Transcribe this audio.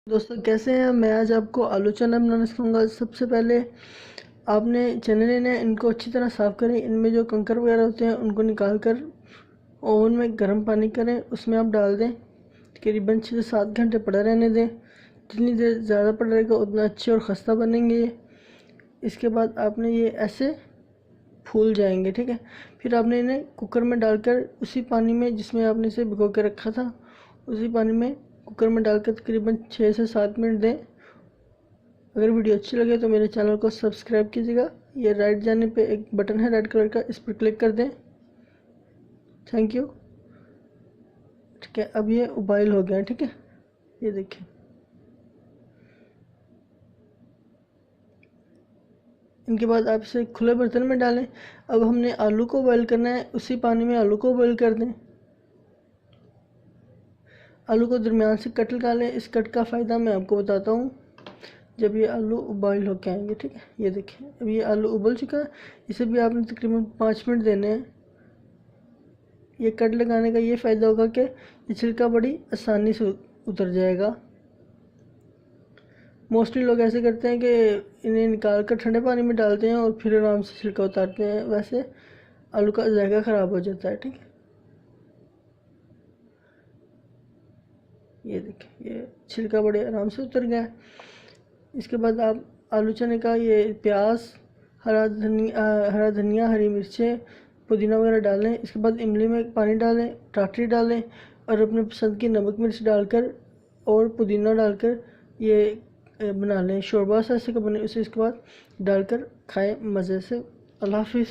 दोस्तों कैसे हैं। मैं आज आपको आलू चना बनाना सिखाऊंगा। सबसे पहले आपने चने लेने हैं, इनको अच्छी तरह साफ़ करें। इनमें जो कंकर वगैरह होते हैं उनको निकाल कर ओवन में गर्म पानी करें, उसमें आप डाल दें। करीबन 6 से 7 घंटे पड़ा रहने दें। जितनी देर ज़्यादा पड़ा रहेगा उतना अच्छे और ख़स्ता बनेंगे ये। इसके बाद आपने ये ऐसे फूल जाएंगे, ठीक है। फिर आपने इन्हें कुकर में डालकर उसी पानी में जिसमें आपने इसे भिगो के रखा था, उसी पानी में कुकर में डालकर तकरीबन 6 से 7 मिनट दें। अगर वीडियो अच्छी लगे तो मेरे चैनल को सब्सक्राइब कीजिएगा। ये राइट जाने पे एक बटन है रेड कलर का, इस पर क्लिक कर दें। Thank you. ठीक है, अब ये उबाइल हो गया, ठीक है। ये देखिए, इनके बाद आप इसे खुले बर्तन में डालें। अब हमने आलू को बॉयल करना है, उसी पानी में आलू को बॉयल कर दें। आलू को दरमियान से कट लगा लें। इस कट का फ़ायदा मैं आपको बताता हूँ जब ये आलू उबाइल होके आएंगे, ठीक है। ये देखिए, अब ये आलू उबल चुका है। इसे भी आपने तकरीबन 5 मिनट देने हैं। ये कट लगाने का ये फ़ायदा होगा कि ये छिलका बड़ी आसानी से उतर जाएगा। मोस्टली लोग ऐसे करते हैं कि इन्हें निकाल कर ठंडे पानी में डालते हैं और फिर आराम से छिलका उतारते हैं, वैसे आलू का जायका ख़राब हो जाता है, ठीक है। ये देखिए, ये छिलका बड़े आराम से उतर गया है। इसके बाद आप आलू चने का ये प्याज, हरा धनिया, हरी मिर्चें, पुदीना वगैरह डालें। इसके बाद इमली में पानी डालें, टाटरी डालें और अपने पसंद की नमक मिर्च डालकर और पुदीना डालकर ये बना लें। शोरबा सा ऐसे का बने, उसे इसके बाद डालकर खाएं मज़े से। अल्लाह हाफिज़।